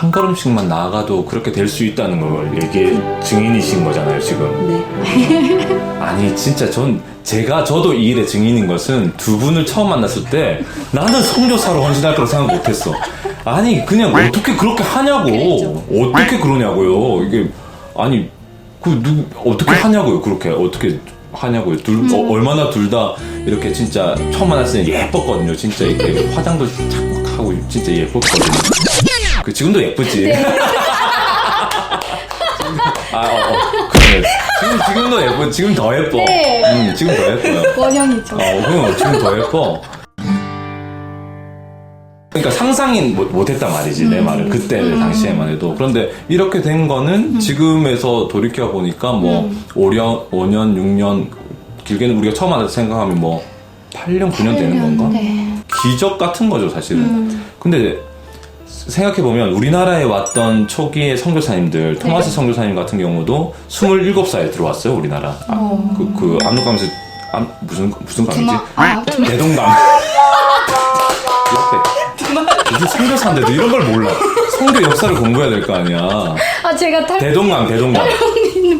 한 걸음씩만 나아가도 그렇게 될 수 있다는 걸 증인이신 거잖아요, 지금. 네. 아니, 진짜 저도 이 일의 증인인 것은 두 분을 처음 만났을 때 나는 선교사로 헌신할 거라고 생각 못 했어. 아니, 그냥 어떻게 그렇게 하냐고. 그렇죠. 어떻게 그러냐고요. 이게, 아니, 어떻게 하냐고요. 그렇게, 어떻게 하냐고요. 얼마나 둘 다 이렇게 진짜 처음 만났을 때 예뻤거든요. 진짜 이렇게 화장도 착하고 진짜 예뻤거든요. 지금도 예쁘지. 네. 그래. 지금도 예뻐. 지금 더 예뻐. 네. 지금 더 예뻐요. 원형이죠. 지금 더 예뻐. 그러니까 상상이 못했단 말이지, 내 말은. 그때 당시에만 해도. 그런데 이렇게 된 거는 지금에서 돌이켜보니까 5년, 6년, 길게는 우리가 처음 만나서 생각하면 8년, 9년 되는 건가? 네. 기적 같은 거죠, 사실은. 근데 생각해보면 우리나라에 왔던 초기의 선교사님들, 토마스 선교사님 같은 경우도 27살에 들어왔어요, 우리나라. 압록강에서, 무슨 강이지? 대동강. 무슨 선교사인데도 이런 걸 몰라. 선교 역사를 공부해야 될 거 아니야. 제가 대동강.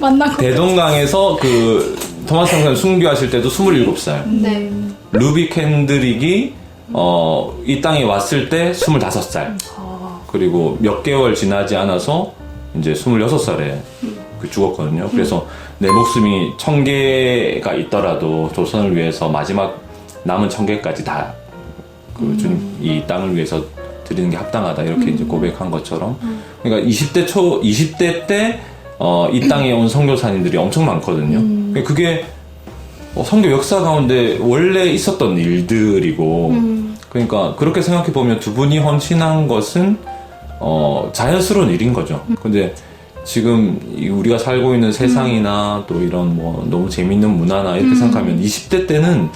만나고. 대동강에서 토마스 선교사님 순교하실 때도 27살. 네. 루비 캔드릭이 이 땅에 왔을 때 25살. 그리고 몇 개월 지나지 않아서 이제 26살에 죽었거든요. 그래서 내 목숨이 1000개가 있더라도 조선을 위해서 마지막 남은 1000개까지 다 주님 이 땅을 위해서 드리는 게 합당하다 이렇게 이제 고백한 것처럼 그러니까 20대 때 이 땅에 온 선교사님들이 엄청 많거든요. 그게 선교 역사 가운데 원래 있었던 일들이고 그러니까 그렇게 생각해 보면 두 분이 헌신한 것은 자연스러운 일인 거죠. 근데 지금 우리가 살고 있는 세상이나 또 이런 너무 재밌는 문화나 이렇게 생각하면 20대 때는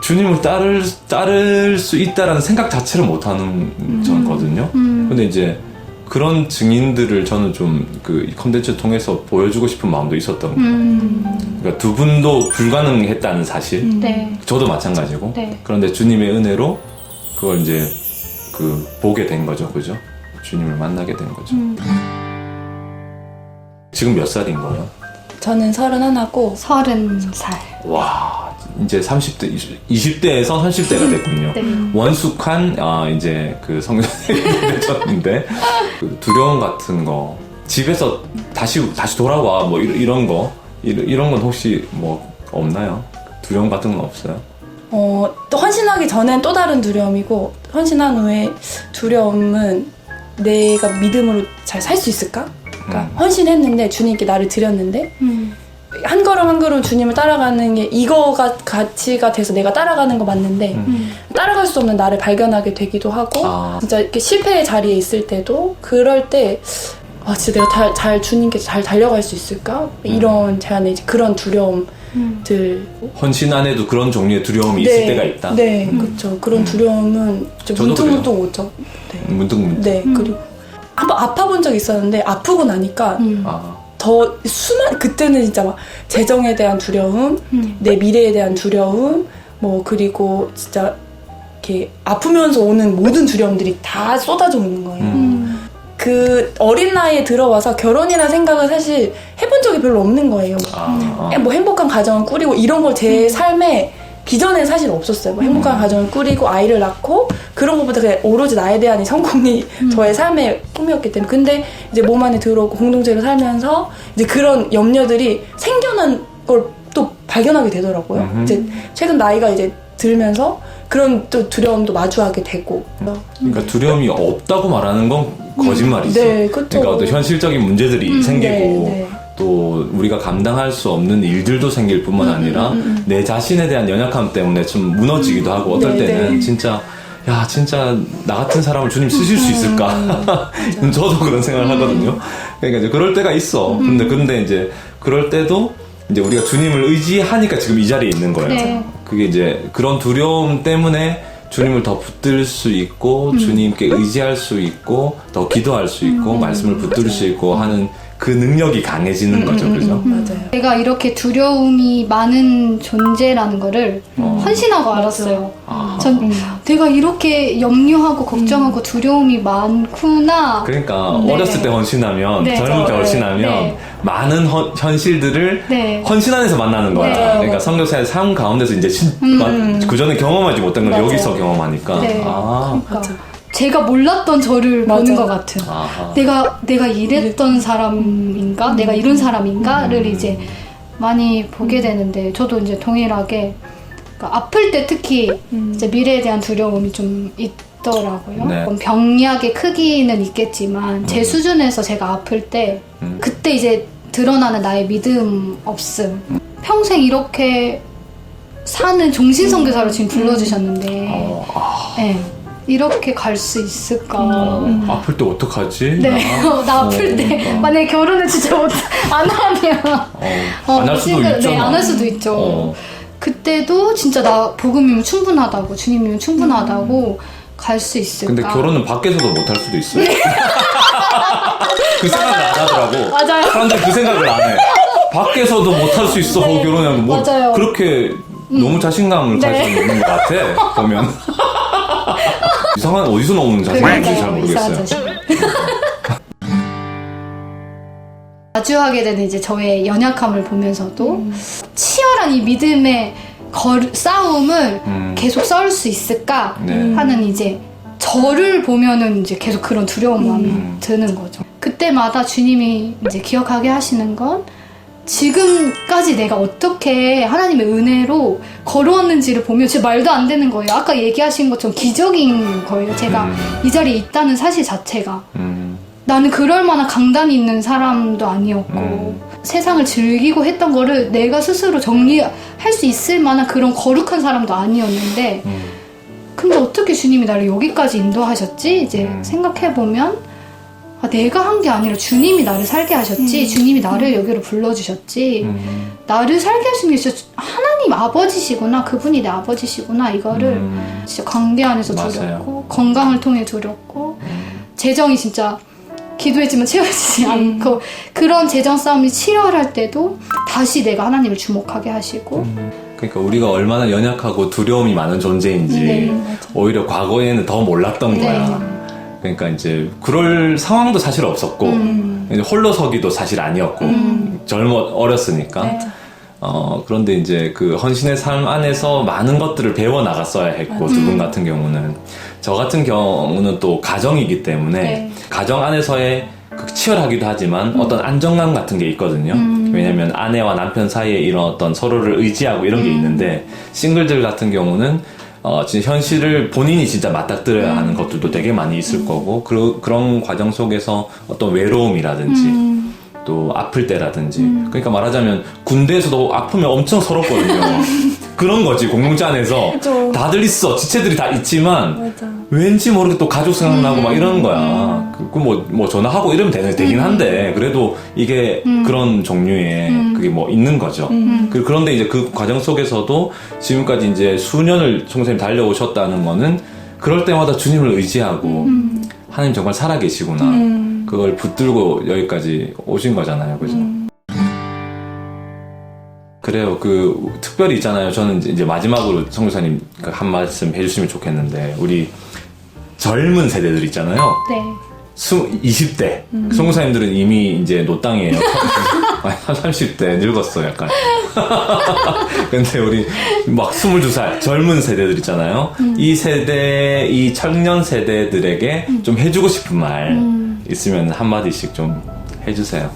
주님을 따를 수 있다라는 생각 자체를 못 하는 거거든요. 근데 이제 그런 증인들을 저는 좀 이 컨텐츠 통해서 보여주고 싶은 마음도 있었던 거예요. 그러니까 두 분도 불가능했다는 사실. 네. 저도 마찬가지고. 네. 그런데 주님의 은혜로 그걸 이제 보게 된 거죠. 그죠? 주님을 만나게 된 거죠. 지금 몇 살인 거예요? 저는 31고 30살. 와, 이제 20대에서 30대가 됐군요. 네. 원숙한, 이제 성교사님이 되셨는데, 두려움 같은 거, 집에서 다시 돌아와, 이런 거, 이런 건 혹시 없나요? 두려움 같은 건 없어요? 또 헌신하기 전엔 또 다른 두려움이고, 헌신한 후에 두려움은 내가 믿음으로 잘 살 수 있을까? 그러니까 헌신했는데 주님께 나를 드렸는데 한 걸음 한 걸음 주님을 따라가는 게 이거가 가치가 돼서 내가 따라가는 거 맞는데 따라갈 수 없는 나를 발견하게 되기도 하고 진짜 이렇게 실패의 자리에 있을 때도 그럴 때 진짜 내가 잘 주님께 잘 달려갈 수 있을까? 이런 제 안에 이제 그런 두려움들 헌신 안에도 그런 종류의 두려움이 있을 때가 있다? 네, 그렇죠. 그런 두려움은 문득문득 오죠. 네. 문득문득. 네, 그리고 한번 아파본 적이 있었는데 아프고 나니까 더 그때는 진짜 막 재정에 대한 두려움, 내 미래에 대한 두려움, 그리고 진짜 이렇게 아프면서 오는 모든 두려움들이 다 쏟아져 오는 거예요. 그 어린 나이에 들어와서 결혼이라는 생각을 사실 해본 적이 별로 없는 거예요. 행복한 가정을 꾸리고 이런 걸 제 삶에 기존엔 사실 없었어요. 행복한 가정을 꾸리고 아이를 낳고 그런 것보다 그냥 오로지 나에 대한 이 성공이 저의 삶의 꿈이었기 때문에 근데 이제 몸 안에 들어오고 공동체로 살면서 이제 그런 염려들이 생겨난 걸 또 발견하게 되더라고요. 이제 최근 나이가 이제 들면서 그런 또 두려움도 마주하게 되고. 그러니까 두려움이 없다고 말하는 건 거짓말이지. 네, 그렇죠. 그러니까 어떤 현실적인 문제들이 생기고 네. 또 우리가 감당할 수 없는 일들도 생길 뿐만 아니라 내 자신에 대한 연약함 때문에 좀 무너지기도 하고 어떨 때는 진짜 나 같은 사람을 주님 쓰실 수 있을까? 저도 그런 생각을 하거든요. 그러니까 이제 그럴 때가 있어. 근데 이제 그럴 때도 이제 우리가 주님을 의지하니까 지금 이 자리에 있는 거예요. 네. 그게 이제 그런 두려움 때문에 주님을 더 붙들 수 있고 주님께 의지할 수 있고 더 기도할 수 있고 말씀을 붙들 수 있고 하는 그 능력이 강해지는 거죠, 그죠? 맞아요. 내가 이렇게 두려움이 많은 존재라는 거를 헌신하고 알았어요. 전 내가 이렇게 염려하고 걱정하고 두려움이 많구나. 그러니까 네. 어렸을 때 헌신하면, 네, 젊을 때 저, 헌신하면 네. 많은 현실들을 네. 헌신 안에서 만나는 거야. 네. 그러니까 성교사의 삶 가운데서 이제 그 전에 경험하지 못한 걸 맞아요. 여기서 경험하니까. 네. 아, 그러니까 제가 몰랐던 저를 맞아. 보는 것 같은. 아하. 내가 이랬던 사람인가? 내가 이런 사람인가?를 이제 많이 보게 되는데 저도 이제 동일하게 그러니까 아플 때 특히 이제 미래에 대한 두려움이 좀 있더라고요. 네. 병약의 크기는 있겠지만 제 수준에서 제가 아플 때 그때 이제 드러나는 나의 믿음 없음. 평생 이렇게 사는 종신선교사로 지금 불러주셨는데 네. 이렇게 갈 수 있을까? 아플 때 어떡하지? 네, 나 아플 때 그러니까. 만약에 결혼을 진짜 안 하면 안 할 수도 있잖아. 네, 안 할 수도 있죠. 그때도 진짜 나 복음이면 충분하다고 주님이면 충분하다고 갈 수 있을까? 근데 결혼은 밖에서도 못 할 수도 있어요. 그 생각을 안 하더라고. 맞아요. 사람들 그 생각을 안 해. 밖에서도 못 할 수 있어. 네. 결혼하면 뭐 맞아요. 그렇게 너무 자신감을 네. 가지고 있는 것 같아. 보면 이상한 어디서 나오는 자신감인지 잘 이상한 모르겠어요. 자신. 자주 하게 되는 이제 저의 연약함을 보면서도 치열한 이 믿음의 싸움을 계속 싸울 수 있을까 네. 하는 이제 저를 보면은 이제 계속 그런 두려운 마음이 드는 거죠. 그때마다 주님이 이제 기억하게 하시는 건 지금까지 내가 어떻게 하나님의 은혜로 걸어왔는지를 보면 진짜 말도 안 되는 거예요. 아까 얘기하신 것처럼 기적인 거예요. 제가 이 자리에 있다는 사실 자체가. 나는 그럴 만한 강단이 있는 사람도 아니었고 세상을 즐기고 했던 거를 내가 스스로 정리할 수 있을 만한 그런 거룩한 사람도 아니었는데 근데 어떻게 주님이 나를 여기까지 인도하셨지? 이제 생각해보면 내가 한 게 아니라 주님이 나를 살게 하셨지 주님이 나를 여기로 불러주셨지 나를 살게 하신 게 진짜 하나님 아버지시구나 그분이 내 아버지시구나 이거를 진짜 관계 안에서 맞아요. 두렵고 건강을 통해 두렵고 재정이 진짜 기도했지만 채워지지 않고 그런 재정 싸움이 치열할 때도 다시 내가 하나님을 주목하게 하시고 그러니까 우리가 얼마나 연약하고 두려움이 많은 존재인지 네, 오히려 과거에는 더 몰랐던 거야. 그러니까 이제 그럴 상황도 사실 없었고 이제 홀로 서기도 사실 아니었고 어렸으니까 네. 그런데 이제 그 헌신의 삶 안에서 많은 것들을 배워 나갔어야 했고 두 분 같은 경우는 저 같은 경우는 또 가정이기 때문에 네. 가정 안에서의 그 치열하기도 하지만 어떤 안정감 같은 게 있거든요. 왜냐면 아내와 남편 사이에 이런 어떤 서로를 의지하고 이런 게 있는데 싱글들 같은 경우는 진짜 현실을 본인이 진짜 맞닥뜨려야 하는 것들도 되게 많이 있을 거고 그런 과정 속에서 어떤 외로움이라든지 또 아플 때라든지 그러니까 말하자면 군대에서도 아프면 엄청 서럽거든요. 그런 거지 공동체 안에서 그쵸. 다들 있어 지체들이 다 있지만 맞아. 왠지 모르게 또 가족 생각나고 막 이러는 거야. 뭐 전화하고 이러면 되긴 한데 그래도 이게 그런 종류의 그게 뭐 있는 거죠. 그런데 이제 그 과정 속에서도 지금까지 이제 수년을 총선님 달려오셨다는 거는 그럴 때마다 주님을 의지하고 하나님 정말 살아계시구나. 그걸 붙들고 여기까지 오신 거잖아요. 그죠? 그래요. 특별히 있잖아요. 저는 이제 마지막으로 성교사님 한 말씀 해주시면 좋겠는데, 우리 젊은 세대들 있잖아요. 네. 20대. 성교사님들은 이미 이제 노땅이에요. 30대 늙었어, 약간. 근데 우리 막 22살 젊은 세대들 있잖아요. 이 세대, 이 청년 세대들에게 좀 해주고 싶은 말 있으면 한마디씩 좀 해주세요.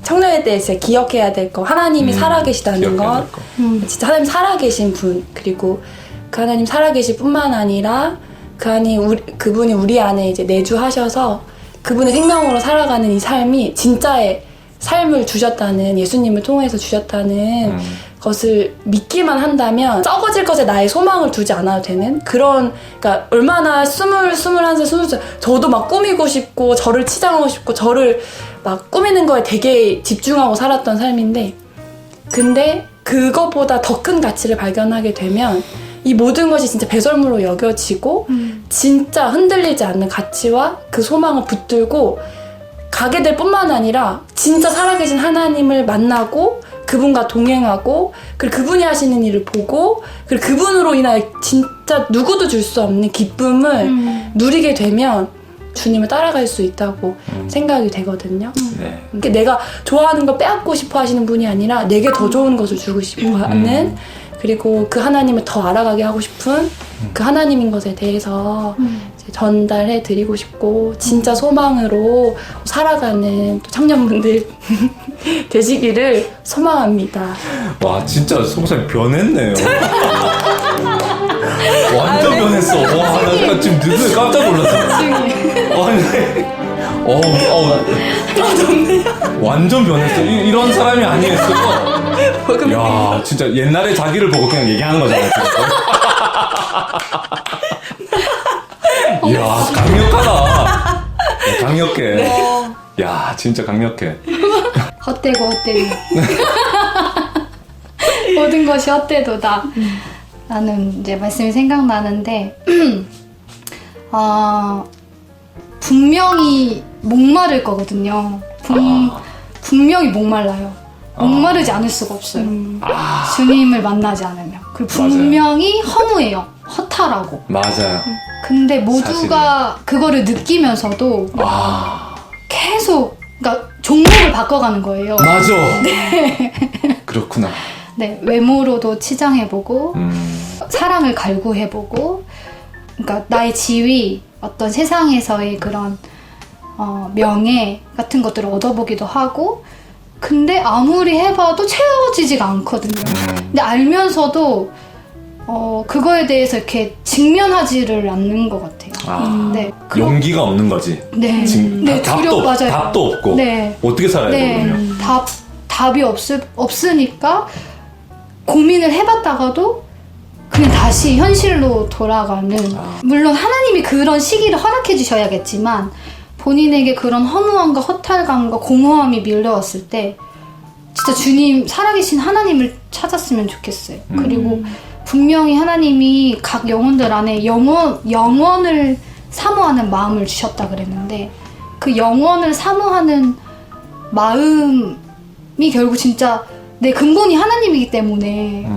청년에 대해서 기억해야 될 거 하나님이 살아계시다는 기억해야 것 될 거. 진짜 하나님 살아계신 분 그리고 그 하나님 살아계실 뿐만 아니라 그분이 우리 안에 이제 내주하셔서 그분의 생명으로 살아가는 이 삶이 진짜의 삶을 주셨다는 예수님을 통해서 주셨다는 것을 믿기만 한다면 썩어질 것에 나의 소망을 두지 않아도 되는 그런 그러니까 얼마나 21살, 22살 저도 막 꾸미고 싶고 저를 치장하고 싶고 저를 막 꾸미는 거에 되게 집중하고 살았던 삶인데 근데 그것보다 더 큰 가치를 발견하게 되면 이 모든 것이 진짜 배설물로 여겨지고 진짜 흔들리지 않는 가치와 그 소망을 붙들고 가게 될 뿐만 아니라 진짜 살아계신 하나님을 만나고 그분과 동행하고 그리고 그분이 하시는 일을 보고 그리고 그분으로 인하여 진짜 누구도 줄 수 없는 기쁨을 누리게 되면 주님을 따라갈 수 있다고 생각이 되거든요. 네. 그러니까 내가 좋아하는 걸 빼앗고 싶어 하시는 분이 아니라 내게 더 좋은 것을 주고 싶어 하는 그리고 그 하나님을 더 알아가게 하고 싶은 그 하나님인 것에 대해서 이제 전달해 드리고 싶고 진짜 소망으로 살아가는 또 청년분들 되시기를 소망합니다. 와 진짜 송사님 변했네요. 완전 변했어. 와, 나 약간 지금 눈에 깜짝 놀랐어. 완전 변했어. 이런 사람이 아니었어. 야, 진짜 옛날에 자기를 보고 그냥 얘기하는 거잖아요. 이야, 강력하다. 강력해. 야, 진짜 강력해. 헛되고 헛되고 모든 것이 헛되도다. 나는 이제 말씀이 생각나는데 분명히 목마를 거거든요. 분명히 목말라요. 목마르지 않을 수가 없어요. 주님을 만나지 않으면. 그리고 분명히 허무해요. 허탈하고. 맞아요. 근데 모두가 그거를 느끼면서도 계속 그러니까 종목을 바꿔가는 거예요. 맞아. 네. 그렇구나. 네, 외모로도 치장해보고 사랑을 갈구해보고 그러니까 나의 지위, 어떤 세상에서의 그런 명예 같은 것들을 얻어보기도 하고 근데 아무리 해봐도 채워지지가 않거든요. 근데 알면서도 그거에 대해서 이렇게 직면하지를 않는 것 같아요. 네, 용기가 없는 거지. 네, 네, 맞아요. 답도 없고. 네. 어떻게 살아야 네, 되거든요. 답이 없으니까 고민을 해봤다가도 그냥 다시 현실로 돌아가는 물론 하나님이 그런 시기를 허락해 주셔야겠지만 본인에게 그런 허무함과 허탈감과 공허함이 밀려왔을 때 진짜 주님 살아계신 하나님을 찾았으면 좋겠어요. 그리고 분명히 하나님이 각 영혼들 안에 영원을 사모하는 마음을 주셨다 그랬는데 그 영원을 사모하는 마음이 결국 진짜 내 근본이 하나님이기 때문에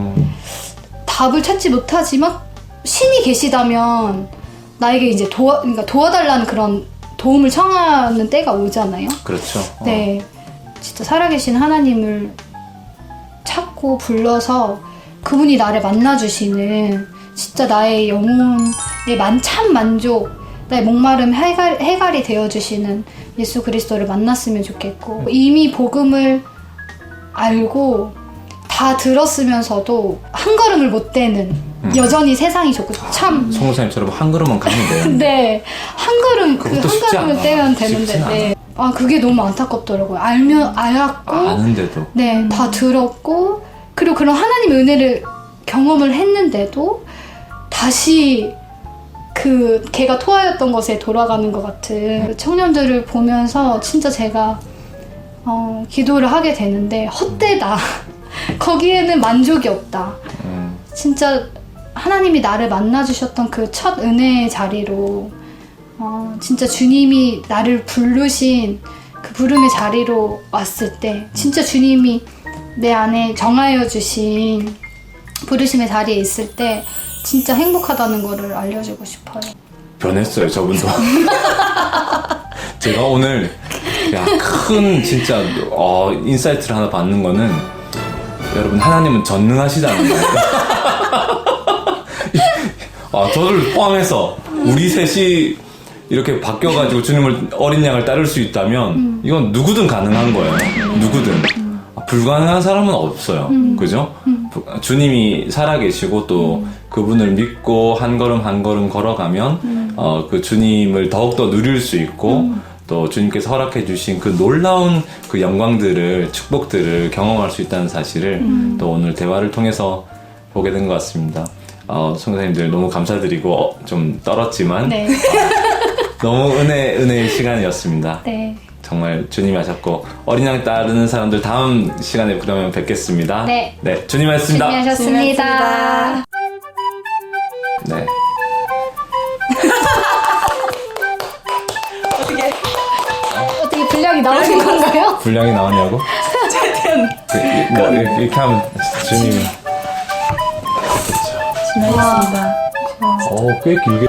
답을 찾지 못하지만 신이 계시다면 나에게 이제 그러니까 도와달라는 그런 도움을 청하는 때가 오잖아요. 그렇죠. 네, 진짜 살아계신 하나님을 찾고 불러서 그분이 나를 만나주시는 진짜 나의 영혼의 참 만족, 나의 목마름 해갈이 되어주시는 예수 그리스도를 만났으면 좋겠고 이미 복음을 알고 다 들었으면서도 한 걸음을 못 떼는 여전히 세상이 좋고 참 송사님처럼 한 걸음만 가면 돼요. 네, 한 걸음 그 한 걸음을 떼면 되는데 네. 그게 너무 안타깝더라고요. 알았고 아는데도 네, 다 들었고 그리고 그런 하나님의 은혜를 경험을 했는데도 다시 그 걔가 토하였던 것에 돌아가는 것 같은 청년들을 보면서 진짜 제가 기도를 하게 되는데 헛되다. 거기에는 만족이 없다. 진짜 하나님이 나를 만나주셨던 그 첫 은혜의 자리로 진짜 주님이 나를 부르신 그 부름의 자리로 왔을 때 진짜 주님이 내 안에 정하여 주신 부르심의 자리에 있을 때 진짜 행복하다는 거를 알려주고 싶어요. 변했어요, 저분도. 제가 오늘 큰 진짜 인사이트를 하나 받는 거는 여러분 하나님은 전능하시다는 거예요. 저를 포함해서 우리 셋이 이렇게 바뀌어가지고 주님을 어린 양을 따를 수 있다면 이건 누구든 가능한 거예요. 누구든. 불가능한 사람은 없어요. 그죠? 주님이 살아계시고 또 그분을 믿고 한 걸음 한 걸음 걸어가면 그 주님을 더욱더 누릴 수 있고 또 주님께서 허락해 주신 그 놀라운 그 영광들을 축복들을 경험할 수 있다는 사실을 또 오늘 대화를 통해서 보게 된 것 같습니다. 성도님들 너무 감사드리고 좀 떨었지만 네. 너무 은혜의 시간이었습니다. 네. 정말 주님이 하셨고 어린 양 따르는 사람들 다음 시간에 그러면 뵙겠습니다. 네. 네, 주님이었습니다. 주님이셨습니다. 네. 어떻게 분량 분량이 나오는 건가요? 분량이 나왔냐고? 최대한 뭐 이렇게 하면 주님이 지나겠습니다. 꽤 길게